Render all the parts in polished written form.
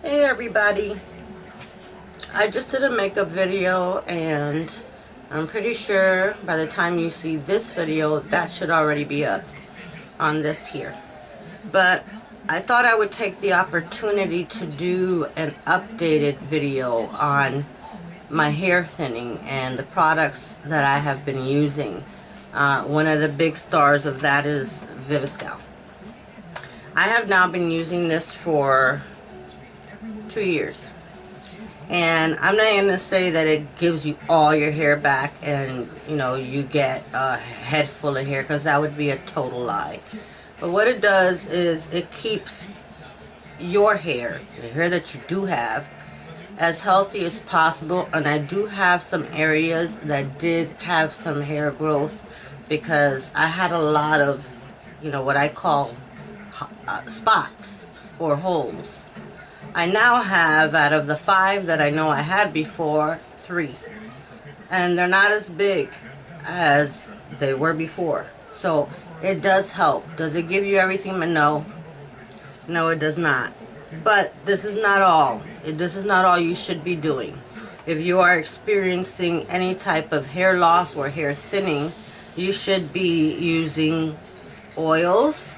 Hey everybody, I just did a makeup video and I'm pretty sure by the time you see this video that should already be up on this here. But I thought I would take the opportunity to do an updated video on my hair thinning and the products that I have been using. One of the big stars of that is VIVISCAL. I have now been using this for 2 years, and I'm not going to say that it gives you all your hair back and you get a head full of hair, because that would be a total lie. But what it does is it keeps your hair, the hair that you do have, as healthy as possible. And I do have some areas that did have some hair growth because I had a lot of what I call spots or holes. I now have, out of the 5 that I know I had before, 3. And they're not as big as they were before. So it does help. Does it give you everything? No. No, it does not. But this is not all. This is not all you should be doing. If you are experiencing any type of hair loss or hair thinning, you should be using oils.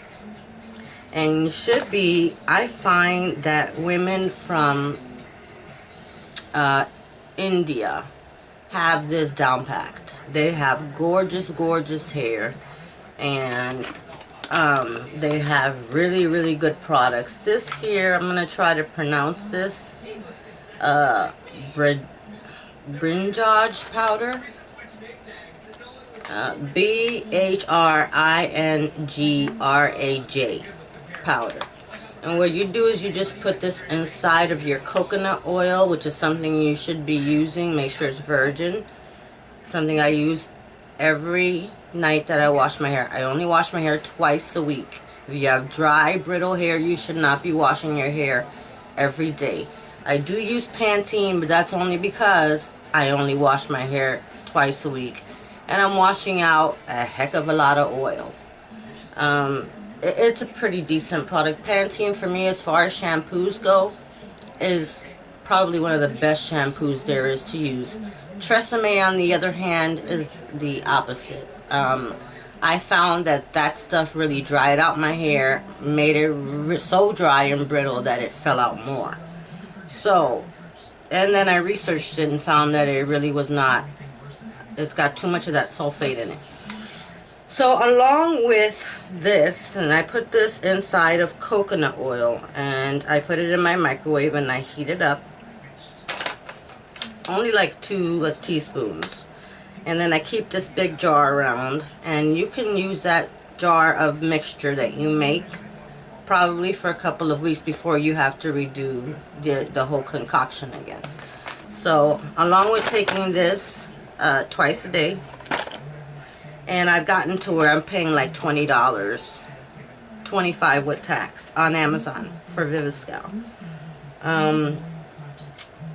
And you should be, I find that women from India have this down packed. They have gorgeous, gorgeous hair, and they have really, really good products. This here, I'm going to try to pronounce this, Brinjaj powder. BHRINGRAJ powder. And what you do is you just put this inside of your coconut oil, which is something you should be using. Make sure it's virgin. Something I use every night that I wash my hair. I only wash my hair twice a week. If you have dry, brittle hair, you should not be washing your hair every day. I do use Pantene, but that's only because I only wash my hair twice a week. And I'm washing out a heck of a lot of oil. It's a pretty decent product. Pantene, for me, as far as shampoos go, is probably one of the best shampoos there is to use. Tresemme, on the other hand, is the opposite. I found that stuff really dried out my hair, made it so dry and brittle that it fell out more. So, and then I researched it and found that it really was not. It's got too much of that sulfate in it. So along with this, and I put this inside of coconut oil, and I put it in my microwave and I heat it up. Only like 2 teaspoons. And then I keep this big jar around, and you can use that jar of mixture that you make probably for a couple of weeks before you have to redo the whole concoction again. So along with taking this twice a day, and I've gotten to where I'm paying like $20, $25 with tax on Amazon for VIVISCAL.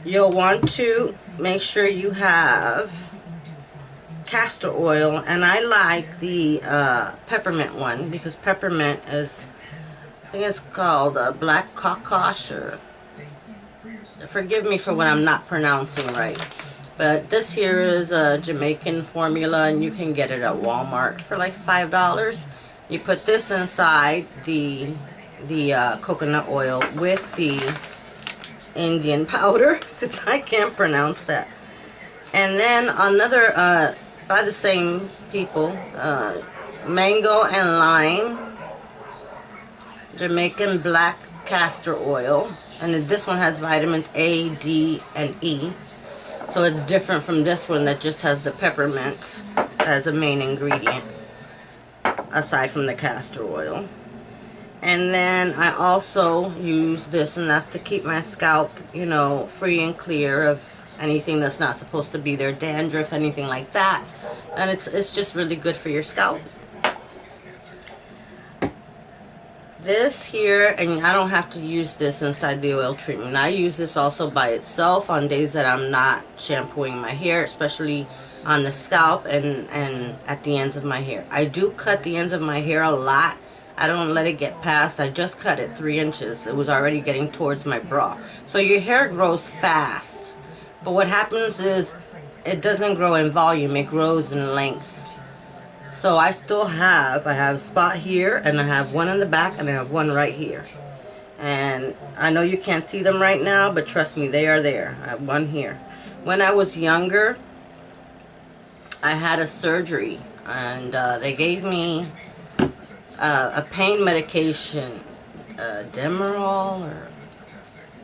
You'll want to make sure you have castor oil, and I like the peppermint one because peppermint is, I think it's called black cocosh, or forgive me for what I'm not pronouncing right. But this here is a Jamaican formula, and you can get it at Walmart for like $5. You put this inside the coconut oil with the Indian powder, because I can't pronounce that. And then another, by the same people, mango and lime, Jamaican black castor oil. And this one has vitamins A, D, and E. So it's different from this one that just has the peppermint as a main ingredient, aside from the castor oil. And then I also use this, and that's to keep my scalp, free and clear of anything that's not supposed to be there, dandruff, anything like that. And it's just really good for your scalp. This here, and I don't have to use this inside the oil treatment. I use this also by itself on days that I'm not shampooing my hair, especially on the scalp and at the ends of my hair. I do cut the ends of my hair a lot I don't let it get past. I just cut it 3 inches. It was already getting towards my bra. So your hair grows fast. But what happens is it doesn't grow in volume. It grows in length. So I have a spot here, and I have one in the back, and I have one right here. And I know you can't see them right now, but trust me, they are there. I have one here. When I was younger, I had a surgery, and they gave me a pain medication, Demerol, or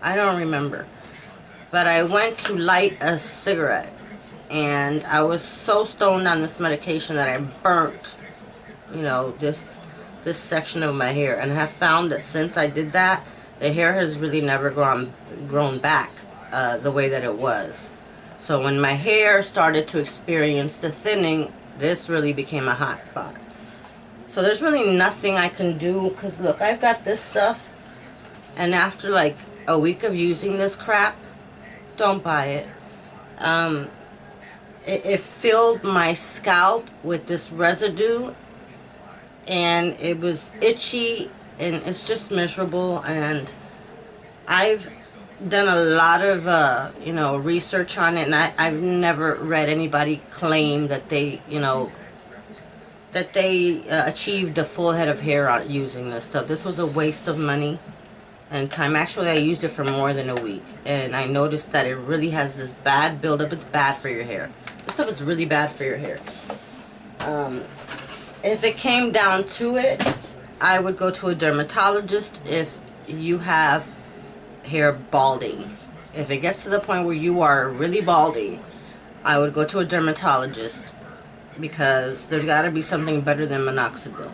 I don't remember. But I went to light a cigarette, and I was so stoned on this medication that I burnt, you know, this section of my hair. And I have found that since I did that, the hair has really never grown back the way that it was. So when my hair started to experience the thinning, this really became a hot spot. So there's really nothing I can do, because look, I've got this stuff, and after like a week of using this crap, don't buy it. It filled my scalp with this residue, and it was itchy, and it's just miserable. And I've done a lot of you know, research on it, and I've never read anybody claim that they, you know, that they achieved a full head of hair on using this stuff. This was a waste of money and time. Actually, I used it for more than a week, and I noticed that it really has this bad buildup. It's bad for your hair. This stuff is really bad for your hair. If it came down to it, I would go to a dermatologist if you have hair balding. If it gets to the point where you are really balding, I would go to a dermatologist, because there's got to be something better than minoxidil.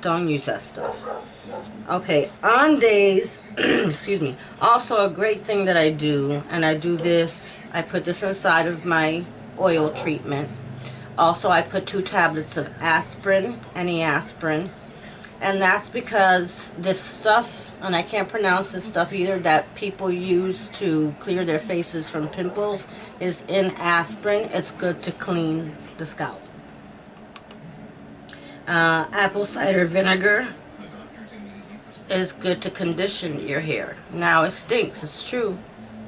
Don't use that stuff. Okay, on days, excuse me, also a great thing that I do, and I do this, I put this inside of my oil treatment. Also, I put 2 tablets of aspirin, any aspirin, and that's because this stuff, and I can't pronounce this stuff either, that people use to clear their faces from pimples, is in aspirin. It's good to clean the scalp. Apple cider vinegar is good to condition your hair. Now, it stinks, it's true,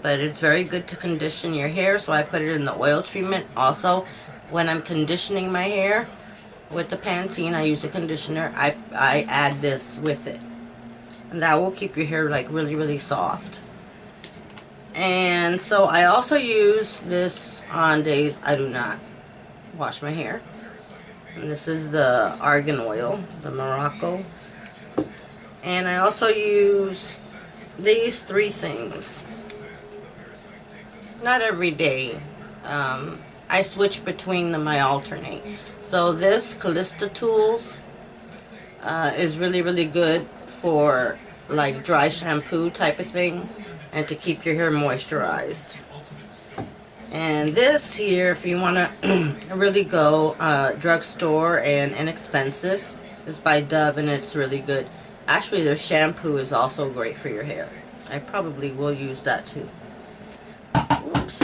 but it's very good to condition your hair, so I put it in the oil treatment. Also, when I'm conditioning my hair with the Pantene, I use a conditioner, I add this with it. And that will keep your hair like really, really soft. And so I also use this on days I do not wash my hair. And this is the argan oil, the Morocco. And I also use these 3 things. Not every day. I switch between them, I alternate. So this Calista Tools is really, really good for like dry shampoo type of thing, and to keep your hair moisturized. And this here, if you want to really go drugstore and inexpensive, is by Dove, and it's really good. Actually, their shampoo is also great for your hair. I probably will use that too. Oops.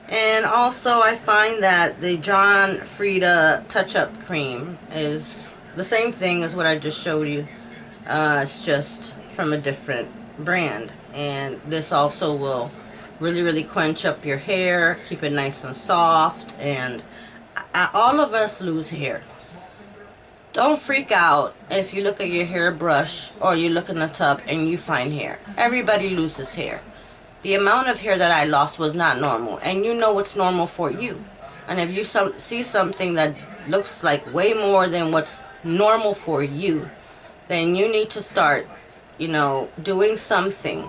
And also, I find that the John Frieda Touch-Up Cream is the same thing as what I just showed you. It's just from a different brand. And this also will really, really quench up your hair, keep it nice and soft, and all of us lose hair. Don't freak out if you look at your hairbrush or you look in the tub and you find hair. Everybody loses hair. The amount of hair that I lost was not normal, and you know what's normal for you. And if you see something that looks like way more than what's normal for you, then you need to start, you know, doing something.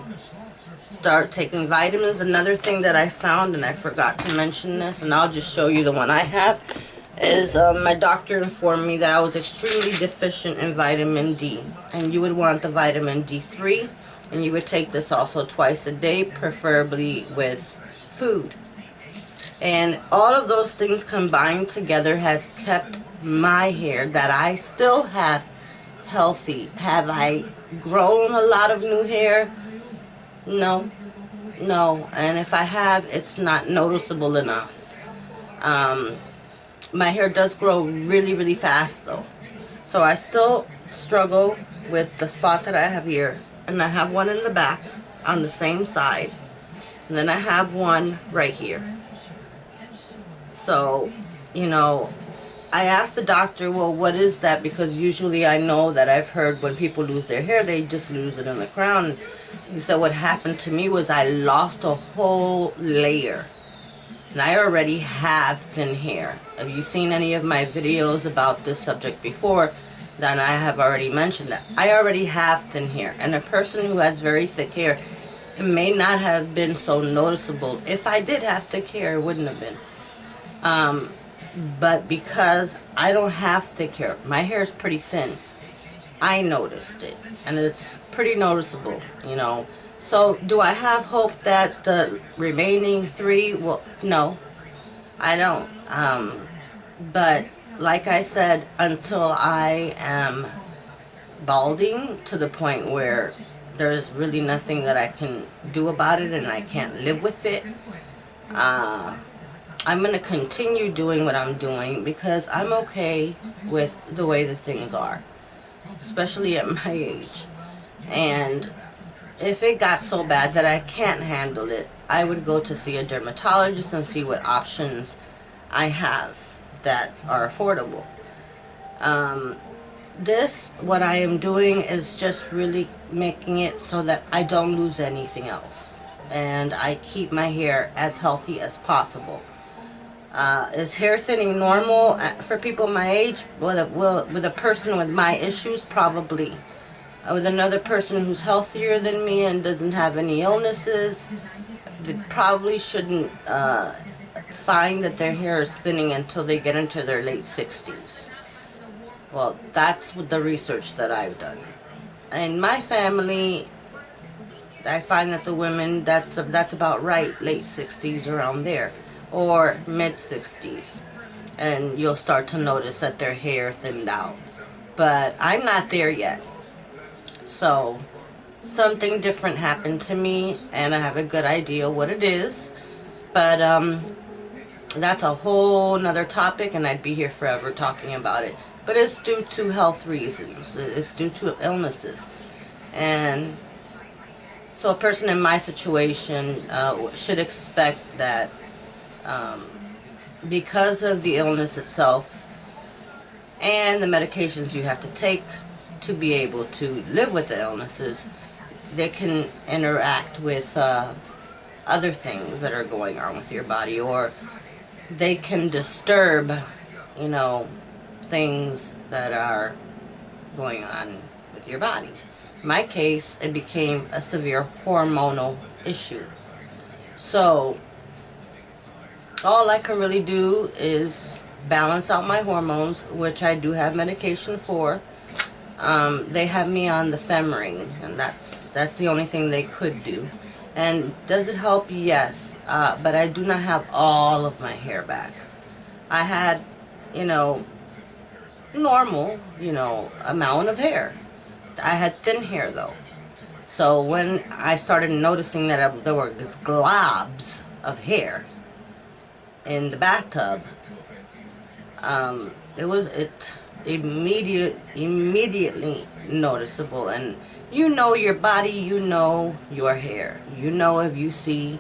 Start taking vitamins. Another thing that I found, and I forgot to mention this, and I'll just show you the one I have, is my doctor informed me that I was extremely deficient in vitamin D, and you would want the vitamin D3, and you would take this also twice a day, preferably with food. And all of those things combined together has kept my hair that I still have healthy. Have I grown a lot of new hair? No. And if I have, it's not noticeable enough. My hair does grow really, really fast though. So I still struggle with the spot that I have here, and I have one in the back on the same side, and then I have one right here. So, you know, I asked the doctor, well, what is that? Because usually I know that I've heard when people lose their hair, they just lose it in the crown. He said what happened to me was I lost a whole layer. And I already have thin hair. Have you seen any of my videos about this subject before? Then I have already mentioned that. I already have thin hair. And a person who has very thick hair, it may not have been so noticeable. If I did have thick hair, it wouldn't have been. But because I don't have thick hair, my hair is pretty thin, I noticed it. And it's pretty noticeable, you know. So, do I have hope that the remaining 3 will... No, I don't. But, like I said, until I am balding to the point where there's really nothing that I can do about it and I can't live with it, I'm going to continue doing what I'm doing because I'm okay with the way that things are, especially at my age. And if it got so bad that I can't handle it, I would go to see a dermatologist and see what options I have that are affordable. What I am doing is just really making it so that I don't lose anything else. And I keep my hair as healthy as possible. Is hair thinning normal for people my age? With a person with my issues, probably. With another person who's healthier than me and doesn't have any illnesses, they probably shouldn't find that their hair is thinning until they get into their late 60s. Well, that's the research that I've done. In my family, I find that the women, that's about right, late 60s, around there, or mid 60s, and you'll start to notice that their hair thinned out. But I'm not there yet. So something different happened to me, and I have a good idea what it is. But that's a whole nother topic, and I'd be here forever talking about it. But it's due to health reasons. It's due to illnesses. And so a person in my situation should expect that because of the illness itself and the medications you have to take to be able to live with the illnesses, they can interact with other things that are going on with your body, or they can disturb, you know, things that are going on with your body. In my case, it became a severe hormonal issue. So all I can really do is balance out my hormones, which I do have medication for. They have me on the Femring, and that's the only thing they could do. And does it help? Yes. But I do not have all of my hair back. I had, you know, normal, you know, amount of hair. I had thin hair though. So when I started noticing that there were just globs of hair in the bathtub, it was immediately noticeable. And you know your body, you know your hair. You know if you see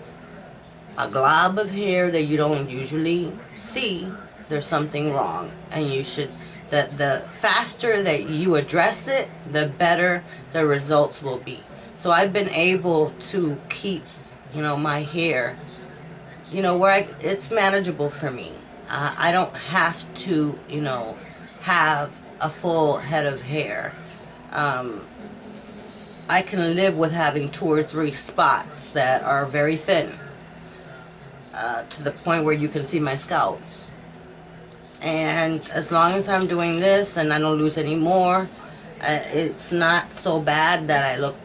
a glob of hair that you don't usually see, there's something wrong, and you should, the faster that you address it, the better the results will be. So I've been able to keep, you know, my hair, you know, where it's manageable for me. I don't have to, you know, have a full head of hair. I can live with having 2 or 3 spots that are very thin, to the point where you can see my scalp. And as long as I'm doing this and I don't lose any more, it's not so bad that I look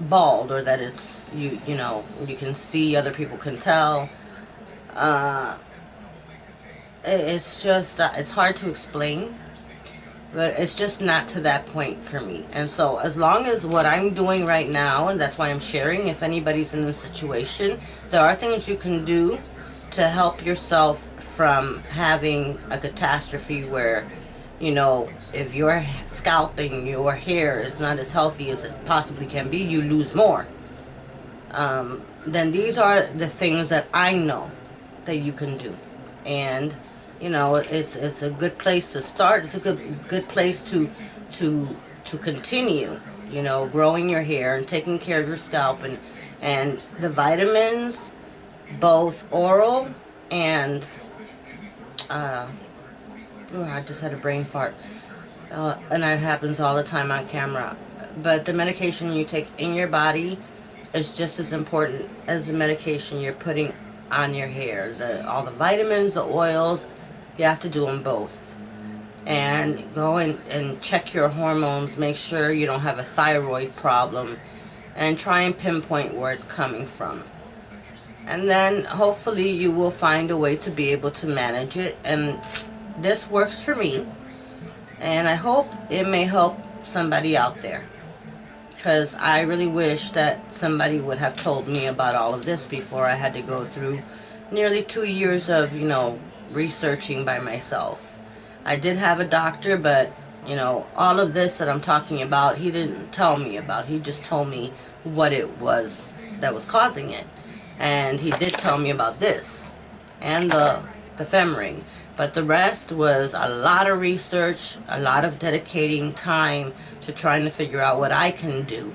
bald, or that it's, you know, you can see, other people can tell. It's just, it's hard to explain, but it's just not to that point for me. And so as long as what I'm doing right now, and that's why I'm sharing, if anybody's in this situation, there are things you can do to help yourself from having a catastrophe where you know, if your scalp and your hair is not as healthy as it possibly can be, you lose more. Then these are the things that I know that you can do. And you know, it's a good place to start. It's a good place to continue, you know, growing your hair and taking care of your scalp. And the vitamins, both oral and I just had a brain fart, and that happens all the time on camera. But the medication you take in your body is just as important as the medication you're putting on your hair. All the vitamins, the oils, you have to do them both. And go and check your hormones, make sure you don't have a thyroid problem, and try and pinpoint where it's coming from. And then hopefully you will find a way to be able to manage it. And this works for me, and I hope it may help somebody out there, because I really wish that somebody would have told me about all of this before I had to go through nearly 2 years of, you know, researching by myself. I did have a doctor, but, you know, all of this that I'm talking about, he didn't tell me about. He just told me what it was that was causing it. And he did tell me about this and the fem-ring. But the rest was a lot of research, a lot of dedicating time to trying to figure out what I can do,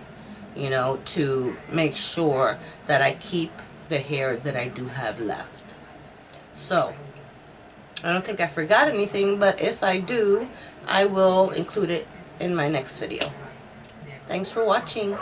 you know, to make sure that I keep the hair that I do have left. So, I don't think I forgot anything, but if I do, I will include it in my next video. Thanks for watching.